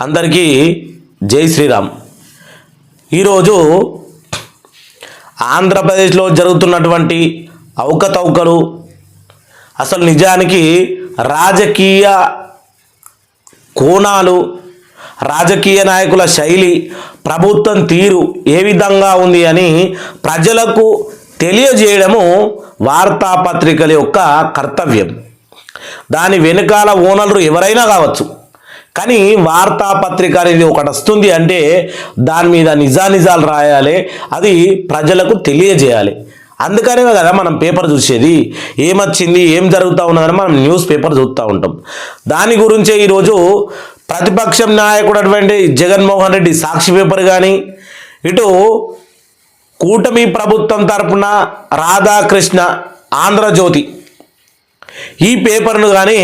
అందరికీ జై శ్రీరామ్. ఈరోజు ఆంధ్రప్రదేశ్లో జరుగుతున్నటువంటి అవకతవకలు, అసలు నిజానికి రాజకీయ కోణాలు, రాజకీయ నాయకుల శైలి, ప్రభుత్వం తీరు ఏ విధంగా ఉంది అని ప్రజలకు తెలియజేయడము వార్తాపత్రికల యొక్క కర్తవ్యం. దాని వెనుకాల ఓనర్లు ఎవరైనా కావచ్చు, కానీ వార్తాపత్రిక అనేది ఒకటి వస్తుంది అంటే దాని మీద నిజానిజాలు రాయాలి, అది ప్రజలకు తెలియజేయాలి. అందుకనే కదా మనం పేపర్ చూసేది. ఏమొచ్చింది, ఏం జరుగుతూ ఉన్నదని మనం న్యూస్ పేపర్ చూస్తూ ఉంటాం. దాని గురించే ఈరోజు ప్రతిపక్షం నాయకుడు అటువంటి జగన్మోహన్ రెడ్డి సాక్షి పేపర్ కానీ, ఇటు కూటమి ప్రభుత్వం తరపున రాధాకృష్ణ ఆంధ్రజ్యోతి ఈ పేపర్ను కానీ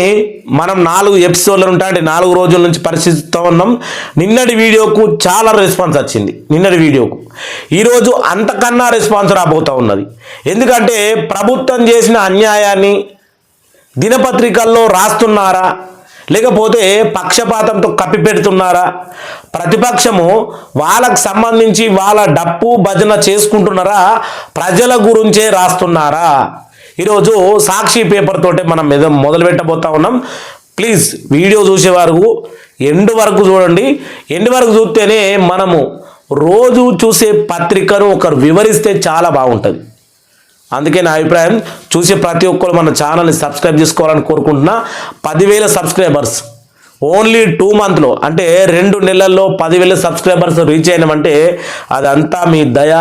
మనం 4 ఎపిసోడ్లు ఉంటాయంటే 4 రోజుల నుంచి పరిశీలిస్తూ ఉన్నాం. నిన్నటి వీడియోకు చాలా రెస్పాన్స్ వచ్చింది. నిన్నటి వీడియోకు ఈరోజు అంతకన్నా రెస్పాన్స్ రాబోతూ ఉన్నది. ఎందుకంటే ప్రభుత్వం చేసిన అన్యాయాన్ని దినపత్రికల్లో రాస్తున్నారా, లేకపోతే పక్షపాతంతో కప్పిపెడుతున్నారా, ప్రతిపక్షము వాళ్ళకు సంబంధించి వాళ్ళ డప్పు భజన చేసుకుంటున్నారా, ప్రజల గురించే రాస్తున్నారా? ఈరోజు సాక్షి పేపర్ తోటే మనం మొదలు పెట్టబోతా ఉన్నాం. ప్లీజ్ వీడియో చూసేవారు ఎండ్ వరకు చూడండి. ఎండ్ వరకు చూస్తేనే మనము రోజు చూసే పత్రికను ఒకరు వివరిస్తే చాలా బాగుంటుంది. అందుకే నా అభిప్రాయం, చూసే ప్రతి ఒక్కరు మన ఛానల్ని సబ్స్క్రైబ్ చేసుకోవాలని కోరుకుంటున్నా. 10,000 సబ్స్క్రైబర్స్ ఓన్లీ 2 మంత్లో, అంటే 2 నెలల్లో 10,000 సబ్స్క్రైబర్స్ రీచ్ అయినామంటే అదంతా మీ దయ,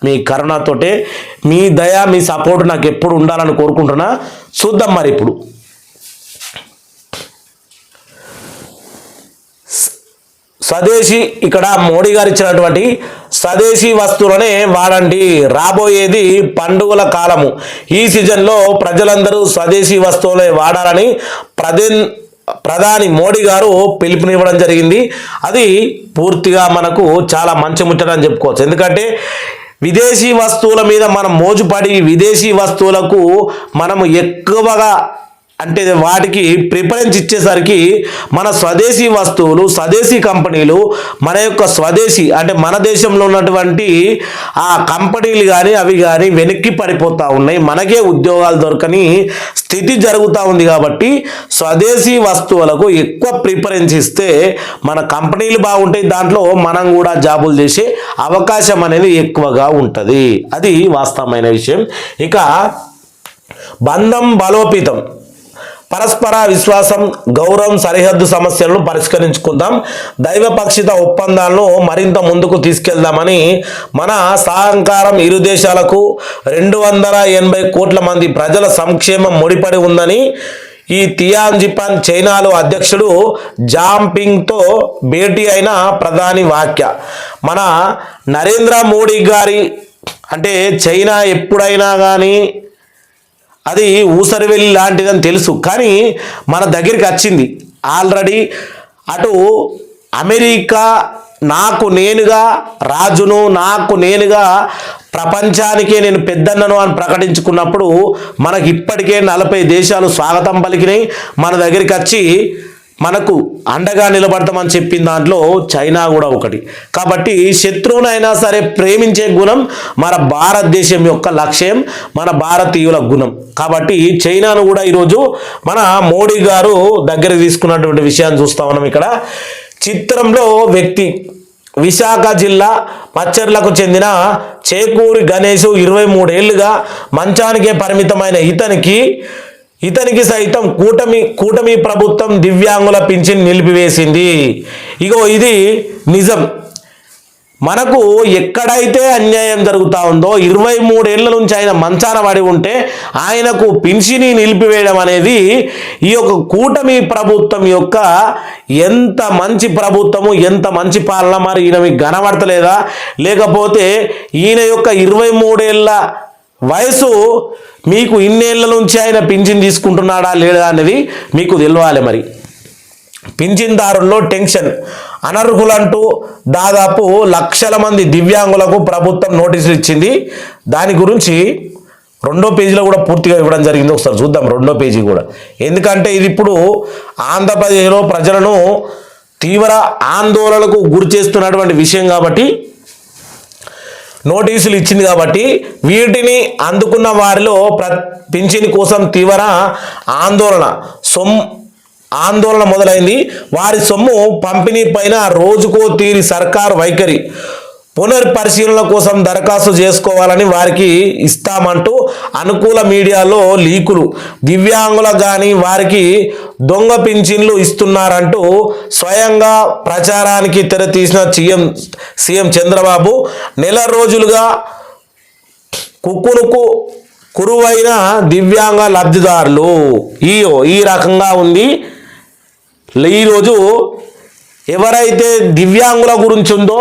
మీ కరుణతోటే. మీ దయ, మీ సపోర్ట్ నాకు ఎప్పుడు ఉండాలని కోరుకుంటున్నా. చూద్దాం మరి. ఇప్పుడు స్వదేశీ, ఇక్కడ మోడీ గారు ఇచ్చినటువంటి స్వదేశీ వస్తువులనే వాడండి, రాబోయేది పండుగల కాలము, ఈ సీజన్లో ప్రజలందరూ స్వదేశీ వస్తువులే వాడాలని ప్రధాని మోడీ గారు పిలుపునివ్వడం జరిగింది. అది పూర్తిగా మనకు చాలా మంచి ముచ్చట అని చెప్పుకోవచ్చు. ఎందుకంటే విదేశీ వస్తువుల మీద మనం మోజుపడి విదేశీ వస్తువులకు మనము ఎక్కువగా అంటే వాటికి ప్రిఫరెన్స్ ఇచ్చేసరికి మన స్వదేశీ వస్తువులు, స్వదేశీ కంపెనీలు, మన యొక్క స్వదేశీ అంటే మన దేశంలో ఉన్నటువంటి ఆ కంపెనీలు కానీ అవి కానీ వెనక్కి పడిపోతూ ఉన్నాయి. మనకే ఉద్యోగాలు దొరకని స్థితి జరుగుతూ ఉంది. కాబట్టి స్వదేశీ వస్తువులకు ఎక్కువ ప్రిఫరెన్స్ ఇస్తే మన కంపెనీలు బాగుంటాయి, దాంట్లో మనం కూడా జాబులు చేసే అవకాశం అనేది ఎక్కువగా ఉంటుంది. అది వాస్తవమైన విషయం. ఇక బంధం బలోపేతం, పరస్పర విశ్వాసం, గౌరవం, సరిహద్దు సమస్యలను పరిష్కరించుకుందాం, దైవపక్షిత ఒప్పందాలను మరింత ముందుకు తీసుకెళ్దామని మన సహకారం ఇరు దేశాలకు 280 కోట్ల మంది ప్రజల సంక్షేమం ముడిపడి ఉందని ఈ తియాన్జిపాన్ చైనాలో అధ్యక్షుడు జాంపింగ్తో భేటీ అయిన ప్రధాని వ్యాఖ్య. మన నరేంద్ర మోడీ గారి అంటే చైనా ఎప్పుడైనా కానీ అది ఊసరివెల్లి లాంటిదని తెలుసు, కానీ మన దగ్గరికి వచ్చింది ఆల్రెడీ. అటు అమెరికా నాకు నేనుగా రాజును, నాకు నేనుగా ప్రపంచానికే నేను పెద్దన్నను అని ప్రకటించుకున్నప్పుడు మనకి ఇప్పటికే 40 దేశాలు స్వాగతం పలికినాయి. మన దగ్గరికి వచ్చి మనకు అండగా నిలబడతామని చెప్పిన దాంట్లో చైనా కూడా ఒకటి. కాబట్టి శత్రువునైనా సరే ప్రేమించే గుణం మన భారతదేశం యొక్క లక్ష్యం, మన భారతీయుల గుణం. కాబట్టి చైనాను కూడా ఈరోజు మన మోడీ గారు దగ్గరికి తీసుకున్నటువంటి విషయాన్ని చూస్తా ఉన్నాం. ఇక్కడ చిత్రంలో వ్యక్తి విశాఖ జిల్లా మచ్చర్లకు చెందిన చేకూరి గణేష్ 23 ఏళ్లుగా మంచానికే పరిమితమైన ఇతనికి సైతం కూటమి ప్రభుత్వం దివ్యాంగుల పింఛన్ నిలిపివేసింది. ఇగో ఇది నిజం. మనకు ఎక్కడైతే అన్యాయం జరుగుతూ ఉందో 23 ఏళ్ల నుంచి ఆయన మంచాన పడి ఉంటే ఆయనకు పింఛని నిలిపివేయడం అనేది ఈ యొక్క కూటమి ప్రభుత్వం యొక్క ఎంత మంచి ప్రభుత్వము, ఎంత మంచి పాలన. మరి ఈయన మీకు కనబడతలేదా? లేకపోతే ఈయన యొక్క 23 ఏళ్ల వయసు మీకు ఇన్నేళ్ల నుంచి ఆయన పింఛన్ తీసుకుంటున్నాడా లేదా అనేది మీకు తెలియాలి. మరి పింఛన్దారుల్లో టెన్షన్, అనర్హులంటూ దాదాపు లక్షల మంది దివ్యాంగులకు ప్రభుత్వం నోటీసులు ఇచ్చింది. దాని గురించి 2వ పేజీలో కూడా పూర్తిగా ఇవ్వడం జరిగింది. ఒకసారి చూద్దాం 2వ పేజీ కూడా. ఎందుకంటే ఇది ఇప్పుడు ఆంధ్రప్రదేశ్లో ప్రజలను తీవ్ర ఆందోళనకు గురి చేస్తున్నటువంటి విషయం కాబట్టి నోటీసులు ఇచ్చింది కాబట్టి వీటిని అందుకున్న వారిలో పింఛన్ కోసం తీవ్ర ఆందోళన మొదలైంది. వారి సొమ్ము పంపిణీ పైన రోజుకో తీరి సర్కార్ వైఖరి పునర్పరిశీలన కోసం దరఖాస్తు చేసుకోవాలని వారికి ఇస్తామంటూ అనుకూల మీడియాలో లీకులు, దివ్యాంగులకు కానీ వారికి దొంగ పింఛన్లు ఇస్తున్నారంటూ స్వయంగా ప్రచారానికి తెరతీసిన సీఎం చంద్రబాబు నెల రోజులుగా కుక్కునుకు కురువైన దివ్యాంగ లబ్ధిదారులు ఈ రకంగా ఉంది. ఈరోజు ఎవరైతే దివ్యాంగుల గురించి ఉందో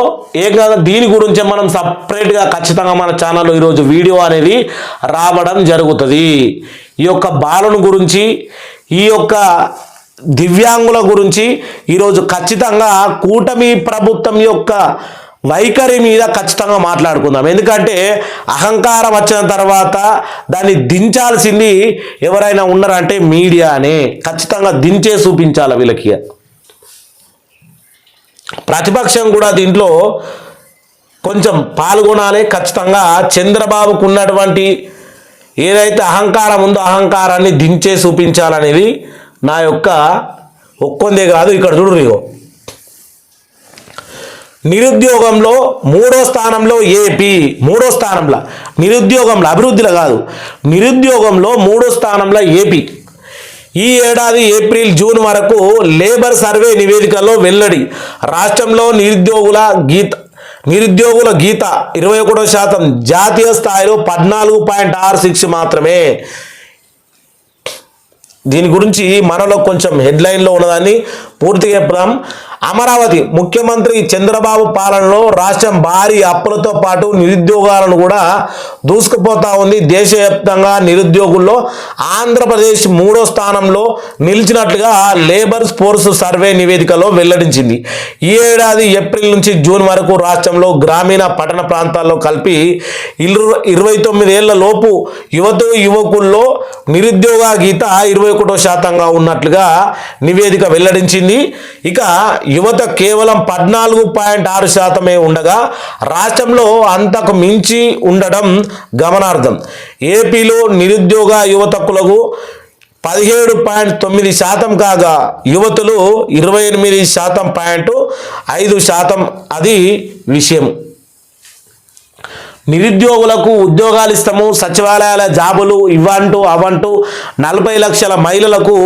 దీని గురించి మనం సపరేట్గా ఖచ్చితంగా మన ఛానల్లో ఈరోజు వీడియో అనేది రావడం జరుగుతుంది. ఈ యొక్క బాలను గురించి, ఈ యొక్క దివ్యాంగుల గురించి ఈరోజు ఖచ్చితంగా కూటమి ప్రభుత్వం యొక్క వైఖరి మీద ఖచ్చితంగా మాట్లాడుకుందాం. ఎందుకంటే అహంకారం వచ్చిన తర్వాత దాన్ని దించాల్సింది ఎవరైనా ఉన్నారంటే మీడియానే. ఖచ్చితంగా దించే చూపించాలి వీళ్ళకి. ప్రతిపక్షం కూడా దీంట్లో కొంచెం పాల్గొనాలి. ఖచ్చితంగా చంద్రబాబుకు ఉన్నటువంటి ఏదైతే అహంకారం ఉందో అహంకారాన్ని దించే చూపించాలనేది నా యొక్క ఒక్కొందే కాదు. ఇక్కడ చూడు, నిరుద్యోగంలో 3వ స్థానంలో ఏపీ. 3వ స్థానంలో నిరుద్యోగంలో, అభివృద్ధిలో కాదు, నిరుద్యోగంలో 3వ స్థానంలో ఏపీ. ఈ ఏడాది ఏప్రిల్ జూన్ వరకు లేబర్ సర్వే నివేదికలో వెల్లడి. రాష్ట్రంలో నిరుద్యోగుల గీత 21%, జాతీయ స్థాయిలో 14.66 మాత్రమే. దీని గురించి మనలో కొంచెం హెడ్లైన్లో ఉన్నదాన్ని పూర్తిగా చెప్తాం. అమరావతి ముఖ్యమంత్రి చంద్రబాబు పాలనలో రాష్ట్రం భారీ అప్పులతో పాటు నిరుద్యోగాలను కూడా దూసుకుపోతా ఉంది. దేశవ్యాప్తంగా నిరుద్యోగుల్లో ఆంధ్రప్రదేశ్ 3వ స్థానంలో నిలిచినట్లుగా లేబర్ ఫోర్స్ సర్వే నివేదికలో వెల్లడించింది. ఈ ఏడాది ఏప్రిల్ నుంచి జూన్ వరకు రాష్ట్రంలో గ్రామీణ పట్టణ ప్రాంతాల్లో కలిపి 29 ఏళ్ల లోపు యువకుల్లో నిరుద్యోగ గీత 21% ఉన్నట్లుగా నివేదిక వెల్లడించింది. ఇక యువత కేవలం 14.6% ఉండగా రాష్ట్రంలో అంతకు మించి ఉండడం గమనార్హం. ఏపీలో నిరుద్యోగ యువతకులకు 17.9% కాగా యువతులు 28.5%. అది విషయం. నిరుద్యోగులకు ఉద్యోగాలు ఇస్తాము, సచివాలయాల జాబులు ఇవ్వంటూ అవంటూ 40 లక్షల మహిళలకు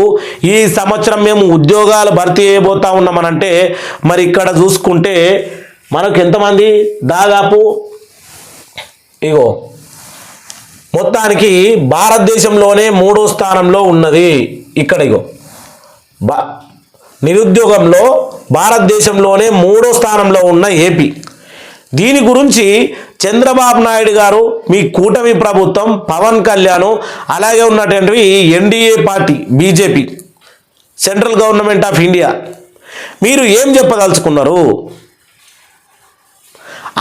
ఈ సంవత్సరం మేము ఉద్యోగాలు భర్తీ చేయబోతా ఉన్నామనంటే మరి ఇక్కడ చూసుకుంటే మనకు ఎంతమంది దాదాపు మొత్తానికి భారతదేశంలోనే 3వ స్థానంలో ఉన్నది. ఇక్కడ నిరుద్యోగంలో భారతదేశంలోనే 3వ స్థానంలో ఉన్న ఏపీ. దీని గురించి చంద్రబాబు నాయుడు గారు, మీ కూటమి ప్రభుత్వం, పవన్ కళ్యాణ్, అలాగే ఉన్నటువంటి NDA party BJP, central government of India, మీరు ఏం చెప్పదలుచుకున్నారు?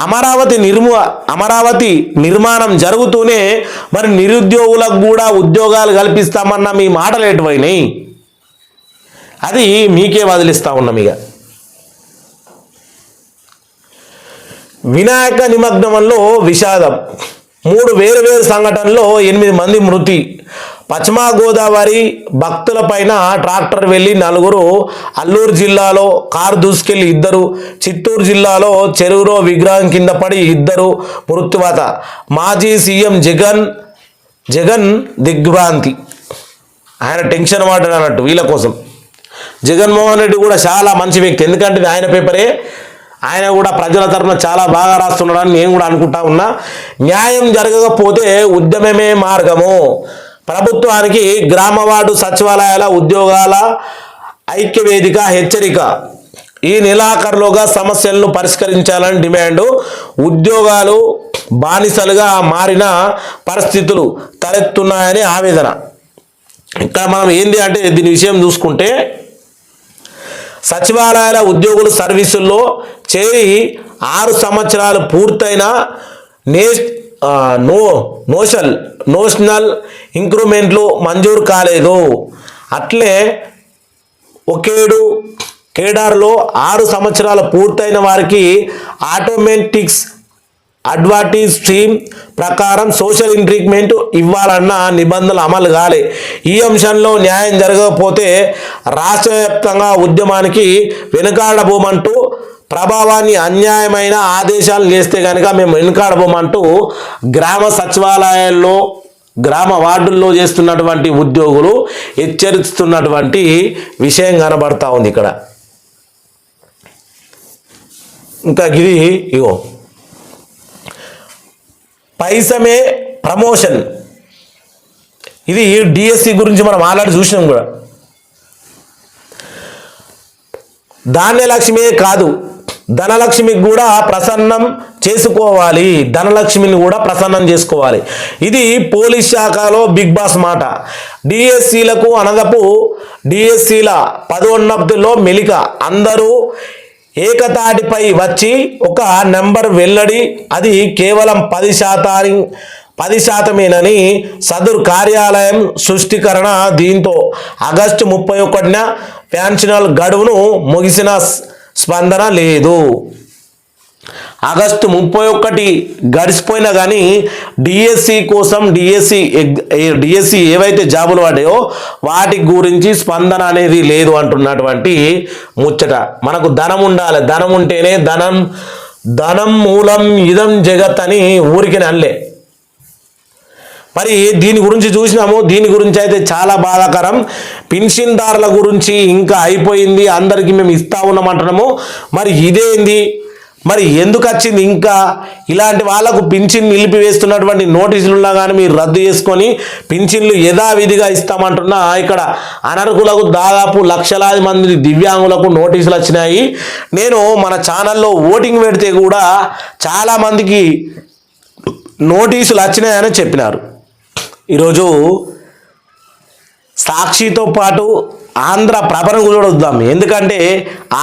అమరావతి నిర్మాణం జరుగుతూనే మరి నిరుద్యోగులకు కూడా ఉద్యోగాలు కల్పిస్తామన్న మీ మాటలు ఎటువైనాయి? అది మీకే వదిలిస్తా ఉన్నాం. ఇక వినాయక నిమగ్నంలో విషాదం. 3 వేరు సంఘటనలో 8 మంది మృతి. పశ్చిమ గోదావరి భక్తుల పైన ట్రాక్టర్ వెళ్ళి 4, అల్లూరు జిల్లాలో కారు దూసుకెళ్లి 2, చిత్తూరు జిల్లాలో చెరువులో విగ్రహం కింద పడి 2 మృత్యువాత. మాజీ సీఎం జగన్ దిగ్భ్రాంతి. ఆయన టెన్షన్ మాట్లాడినట్టు వీళ్ళ కోసం. జగన్మోహన్ రెడ్డి కూడా చాలా మంచి వ్యక్తి, ఎందుకంటే ఆయన పేపరే, ఆయన కూడా ప్రజల తరఫున చాలా బాగా రాస్తున్నాడని నేను కూడా అనుకుంటా ఉన్నా. న్యాయం జరగకపోతే ఉద్యమమే మార్గము. ప్రభుత్వానికి గ్రామవార్డు సచివాలయాల ఉద్యోగాల ఐక్యవేదిక హెచ్చరిక. ఈ నెలాఖరులోగా సమస్యలను పరిష్కరించాలని డిమాండు. ఉద్యోగాలు బానిసలుగా మారిన పరిస్థితులు తలెత్తున్నాయని ఆవేదన. ఇక్కడ మనం ఏంది అంటే దీని విషయం చూసుకుంటే, సచివాలయాల ఉద్యోగులు సర్వీసుల్లో చేరి 6 సంవత్సరాలు పూర్తయిన నోషనల్ ఇంక్రిమెంట్లు మంజూరు కాలేదు. అట్లే ఒకేడు కేడార్లో 6 సంవత్సరాలు పూర్తయిన వారికి ఆటోమేటిక్స్ అడ్వాంటేజ్ స్కీమ్ ప్రకారం సోషల్ ఇంక్రిమెంట్ ఇవ్వాలన్న నిబంధనలు అమలు కాలే. ఈ అంశంలో న్యాయం జరగకపోతే రాష్ట్ర వ్యాప్తంగా ఉద్యమానికి వెనుకాడబోమంటూ ప్రభావాన్ని అన్యాయమైన ఆదేశాలు చేస్తే కనుక మేము వెనుకాడబోమంటూ గ్రామ సచివాలయాల్లో గ్రామ వార్డుల్లో చేస్తున్నటువంటి ఉద్యోగులు హెచ్చరిస్తున్నటువంటి విషయం కనబడతా ఉంది ఇక్కడ. ఇంకా ఇది ఇగో పైసమే ప్రమోషన్, ఇది డిఎస్సి గురించి మనం ఆల్రెడీ చూసినాం కూడా. ధాన్యలక్ష్మే కాదు, ధనలక్ష్మికి కూడా ప్రసన్నం చేసుకోవాలి, ధనలక్ష్మిని కూడా ప్రసన్నం చేసుకోవాలి. ఇది పోలీస్ శాఖలో బిగ్ బాస్ మాట. డిఎస్సీలకు అనదపు డిఎస్సీల పదోన్నతిలో మెలిక అందరూ ఏకతాటిపై వచ్చి ఒక నెంబర్ వెల్లడి, అది కేవలం 10%మేనని సదరు కార్యాలయం సృష్టికరణ. దీంతో ఆగస్టు 31న పెన్షనల్ గడువును ముగిసిన స్పందన లేదు. ఆగస్టు 31 గడిచిపోయినా కానీ డిఎస్సి కోసం డిఎస్సి ఏవైతే జాబులు పడ్డాయో వాటి గురించి స్పందన అనేది లేదు అంటున్నటువంటి ముచ్చట. మనకు ధనం ఉండాలి, ధనం ఉంటేనే ధనం మూలం ఇదం జగత్ అని ఊరికి అనలే. మరి దీని గురించి చూసినాము, దీని గురించి అయితే చాలా బాధాకరం. పెన్షన్దారుల గురించి ఇంకా అయిపోయింది, అందరికీ మేము ఇస్తా ఉన్నామంటున్నాము. మరి ఇదేంది, మరి ఎందుకు వచ్చింది? ఇంకా ఇలాంటి వాళ్ళకు పింఛన్ నిలిపివేస్తున్నటువంటి నోటీసులున్నా కానీ మీరు రద్దు చేసుకొని పింఛన్లు యథావిధిగా ఇస్తామంటున్నా. ఇక్కడ అనర్హులకు దాదాపు లక్షలాది మంది దివ్యాంగులకు నోటీసులు వచ్చినాయి. నేను మన ఛానల్లో ఓటింగ్ పెడితే కూడా చాలామందికి నోటీసులు వచ్చినాయని చెప్పినారు. ఈరోజు సాక్షితో పాటు ఆంధ్రప్రభను కూడా వద్దాం, ఎందుకంటే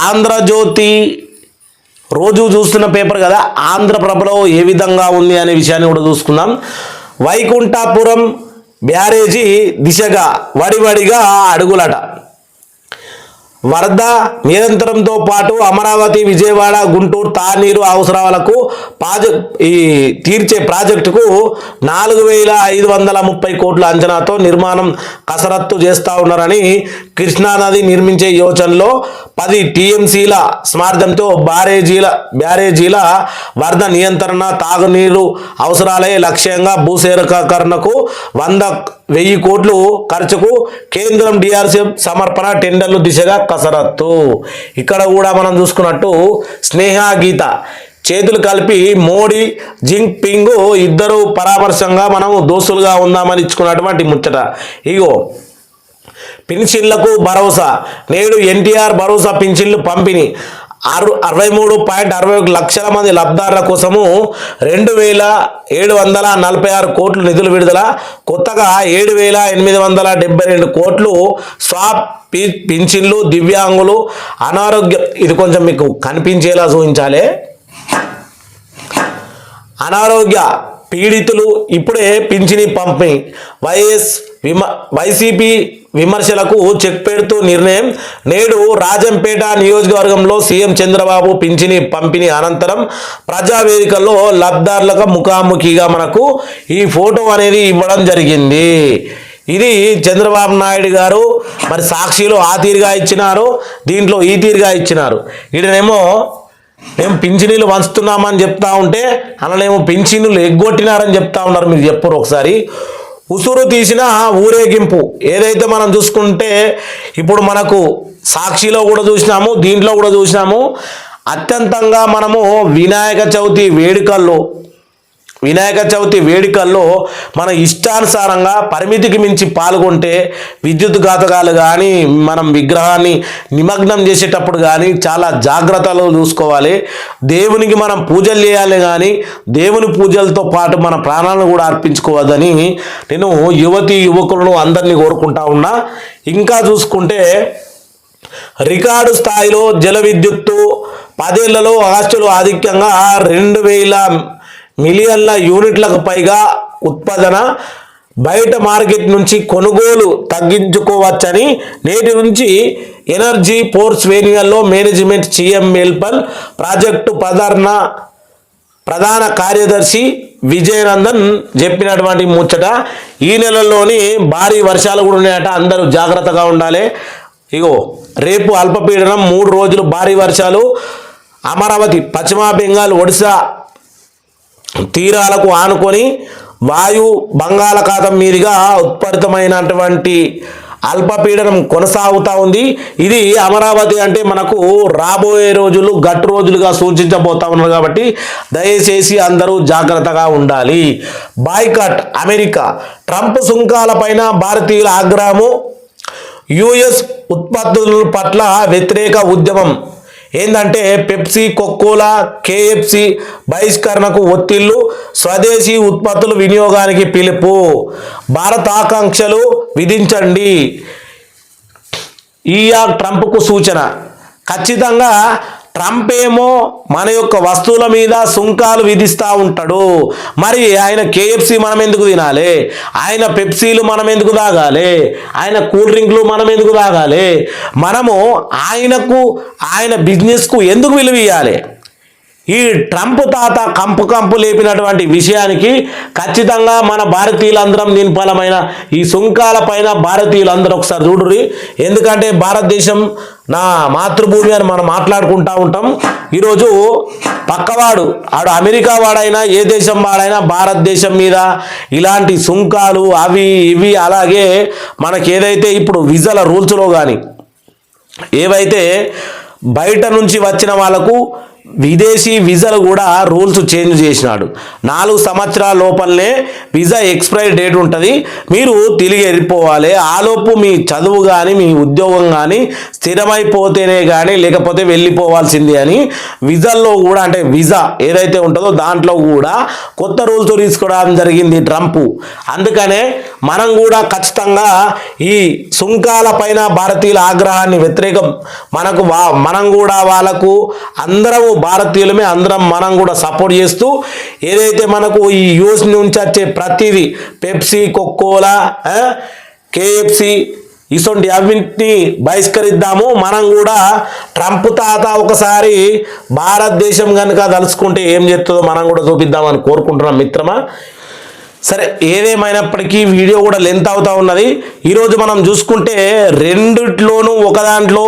ఆంధ్రజ్యోతి రోజు చూస్తున్న పేపర్ కదా, ఆంధ్రప్రభలో ఏ విధంగా ఉంది అనే విషయాన్ని కూడా చూసుకుందాం. వైకుంఠపురం బ్యారేజీ దిశగా వడివడిగా అడుగులట. వరద నిరంతరంతో పాటు అమరావతి, విజయవాడ, గుంటూరు తాగునీరు అవసరాలకు తీర్చే ప్రాజెక్టుకు 4,530 కోట్ల అంచనాతో నిర్మాణం కసరత్తు చేస్తూ ఉన్నారని, కృష్ణానది నిర్మించే యోచనలో 10 టీఎంసీల సామర్థ్యంతో బ్యారేజీల వరద నియంత్రణ, తాగునీరు అవసరాలే లక్ష్యంగా భూసేకరణకు 100,000 కోట్లు ఖర్చుకు కేంద్రం డిఆర్సీ సమర్పణ టెండర్లు దిశగా కసరత్తు. ఇక్కడ కూడా మనం చూసుకున్నట్టు స్నేహ గీత చేతులు కలిపి మోడీ జిన్పింగ్ ఇద్దరు పరామర్శంగా మనం దోస్తులుగా ఉందామని ఇచ్చుకున్నటువంటి ముచ్చట. ఇగో పింఛన్లకు భరోసా, నేడు ఎన్టీఆర్ భరోసా పింఛన్లు పంపిణీ 63.61 లక్షల మంది లబ్ధారుల కోసము 2,746 కోట్లు నిధులు విడుదల. కొత్తగా 7,872 కోట్లు స్వాప్ పింఛన్లు, దివ్యాంగులు, అనారోగ్యం. ఇది కొంచెం మీకు కనిపించేలా చూపించాలి. అనారోగ్య పీడితులు ఇప్పుడే పింఛని పంపిణీ. వైసీపీ విమర్శలకు చెక్ పెడుతూ నిర్ణయం. నేడు రాజంపేట నియోజకవర్గంలో సీఎం చంద్రబాబు పింఛని పంపిణీ అనంతరం ప్రజావేదికల్లో లబ్ధారులకు ముఖాముఖిగా మనకు ఈ ఫోటో అనేది ఇవ్వడం జరిగింది. ఇది చంద్రబాబు నాయుడు గారు మరి సాక్షిలో ఆ తీరుగా ఇచ్చినారు, దీంట్లో ఈ తీరుగా ఇచ్చినారు. ఈడనేమో మేము పింఛనీలు వంచుతున్నామని చెప్తా ఉంటే అలానేమో పింఛనీలు ఎగ్గొట్టినారని చెప్తా ఉన్నారు. మీరు చెప్పరు ఒకసారి. ఉసురు తీసిన ఊరేగింపు ఏదైతే మనం చూసుకుంటే ఇప్పుడు మనకు సాక్షిలో కూడా చూసినాము, దీంట్లో కూడా చూసినాము. అత్యంతంగా మనము వినాయక చవితి వేడుకల్లో మన ఇష్టానుసారంగా పరిమితికి మించి పాల్గొంటే విద్యుత్ ఘాతకాలు కానీ మనం విగ్రహాన్ని నిమగ్నం చేసేటప్పుడు కానీ చాలా జాగ్రత్తలు చూసుకోవాలి. దేవునికి మనం పూజలు చేయాలి కానీ దేవుని పూజలతో పాటు మన ప్రాణాలను కూడా అర్పించుకోవద్దని నేను యువకులను అందరినీ కోరుకుంటా ఉన్నా. ఇంకా చూసుకుంటే రికార్డు స్థాయిలో జల విద్యుత్తు 10 ఏళ్లలో ఆస్తులు ఆధిక్యంగా 2,000 మిలియన్ల యూనిట్లకు పైగా ఉత్పాదన. బయట మార్కెట్ నుంచి కొనుగోలు తగ్గించుకోవచ్చని నేటి నుంచి ఎనర్జీ పోర్ట్ఫోలియోలో మేనేజ్మెంట్ సిఎంఎల్పల్ ప్రాజెక్టు ప్రధాన కార్యదర్శి విజయనందన్ చెప్పినటువంటి ముచ్చట. ఈ నెలలోని భారీ వర్షాలు కూడా ఉన్నాయట, అందరూ జాగ్రత్తగా ఉండాలి. ఇగో రేపు అల్పపీడనం, 3 రోజులు భారీ వర్షాలు. అమరావతి, పశ్చిమ బెంగాల్, ఒడిశా తీరాలకు ఆనుకొని వాయు బంగాళాఖాతం మీదుగా ఉత్పరితమైనటువంటి అల్పపీడనం కొనసాగుతూ ఉంది. ఇది అమరావతి అంటే మనకు రాబోయే రోజులు గట్టు రోజులుగా సూచించబోతా ఉన్నారు కాబట్టి దయచేసి అందరూ జాగ్రత్తగా ఉండాలి. బాయ్కాట్ అమెరికా, ట్రంప్ సుంకాలపైన భారతీయుల ఆగ్రహము, యుఎస్ ఉత్పత్తుల పట్ల వ్యతిరేక ఉద్యమం. ఏంటంటే పెప్సీ, కోకోలా, కేఎఫ్సి బహిష్కరణకు ఒత్తిళ్లు, స్వదేశీ ఉత్పత్తుల వినియోగానికి పిలుపు, భారత ఆకాంక్షలు విధించండి. ట్రంప్కు సూచన. ఖచ్చితంగా ట్రంప్ ఏమో మన యొక్క వస్తువుల మీద సుంకాలు విధిస్తూ ఉంటాడు. మరి ఆయన కేఎఫ్సి మనం ఎందుకు తినాలి? ఆయన పెప్సీలు మనం ఎందుకు తాగాలి? ఆయన కూల్ డ్రింక్లు మనం ఎందుకు తాగాలి? మనము ఆయన బిజినెస్కు ఎందుకు విలువ ఇవ్వాలి? ఈ ట్రంప్ తాత కంపు లేపినటువంటి విషయానికి ఖచ్చితంగా మన భారతీయులందరం నింపలమైన ఈ సుంకాల పైన భారతీయులందరూ ఒకసారి చూడుర్రి. ఎందుకంటే భారతదేశం నా మాతృభూమి అని మనం మాట్లాడుకుంటూ ఉంటాం. ఈరోజు పక్కవాడు ఆడు అమెరికా వాడైనా ఏ దేశం వాడైనా భారతదేశం మీద ఇలాంటి సుంకాలు అవి ఇవి, అలాగే మనకి ఏదైతే ఇప్పుడు విజాల రూల్స్లో కానీ ఏవైతే బయట నుంచి వచ్చిన వాళ్ళకు విదేశీ విజాలు కూడా రూల్స్ చేంజ్ చేసినాడు. 4 సంవత్సరాల లోపలనే విజా ఎక్స్పైరీ డేట్ ఉంటుంది, మీరు తిరిగి వెళ్ళిపోవాలి. ఆలోపు మీ చదువు కానీ మీ ఉద్యోగం కానీ స్థిరమైపోతేనే కానీ లేకపోతే వెళ్ళిపోవాల్సింది అని విజాల్లో కూడా, అంటే విజా ఏదైతే ఉంటుందో దాంట్లో కూడా కొత్త రూల్స్ తీసుకోవడం జరిగింది ట్రంప్. అందుకనే మనం కూడా ఖచ్చితంగా ఈ సుంకాల పైన భారతీయుల ఆగ్రహాన్ని వ్యతిరేకం మనం కూడా వాళ్ళకు అందరం భారతీయులమే అందరం మనం కూడా సపోర్ట్ చేస్తూ ఏదైతే మనకు ఈ యూఎస్ నుంచి వచ్చే ప్రతిదీ పెప్సీ, కోకోలా, కేఎఫ్సి ఇటువంటి అవింటిని బహిష్కరిద్దాము. మనం కూడా ట్రంప్ తాత ఒకసారి భారతదేశం కనుక తలుచుకుంటే ఏం చేస్తుందో మనం కూడా చూపిద్దామని కోరుకుంటున్నాం మిత్రమా. సరే, ఏదేమైనప్పటికీ వీడియో కూడా లెంత్ అవుతా ఉన్నది. ఈరోజు మనం చూసుకుంటే రెండిట్లోనూ ఒకదాంట్లో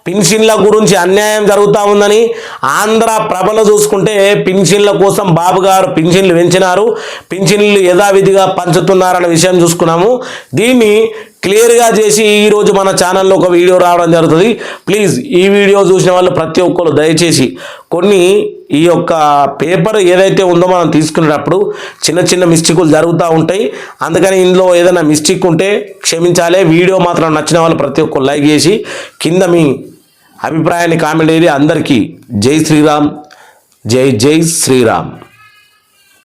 పింఛన్ల గురించి అన్యాయం జరుగుతూ ఉందని ఆంధ్ర ప్రభలో చూసుకుంటే పింఛన్ల కోసం బాబు గారు పింఛన్లు పెంచినారు, పింఛన్లు యథావిధిగా పంచుతున్నారనే విషయం చూసుకున్నాము. దీన్ని క్లియర్గా చేసి ఈరోజు మన ఛానల్లో ఒక వీడియో రావడం జరుగుతుంది. ప్లీజ్ ఈ వీడియో చూసిన వాళ్ళు ప్రతి ఒక్కరు దయచేసి కొన్ని ఈ యొక్క పేపర్ ఏదైతే ఉందో మనం తీసుకునేటప్పుడు చిన్న చిన్న మిస్టేకులు జరుగుతూ ఉంటాయి. అందుకని ఇందులో ఏదైనా మిస్టేక్ ఉంటే క్షమించాలి. వీడియో మాత్రం నచ్చిన వాళ్ళు ప్రతి ఒక్కరు లైక్ చేసి కింద మీ అభిప్రాయాన్ని కామెంట్ చేయండి. అందరికీ జై శ్రీరామ్, జై జై శ్రీరామ్.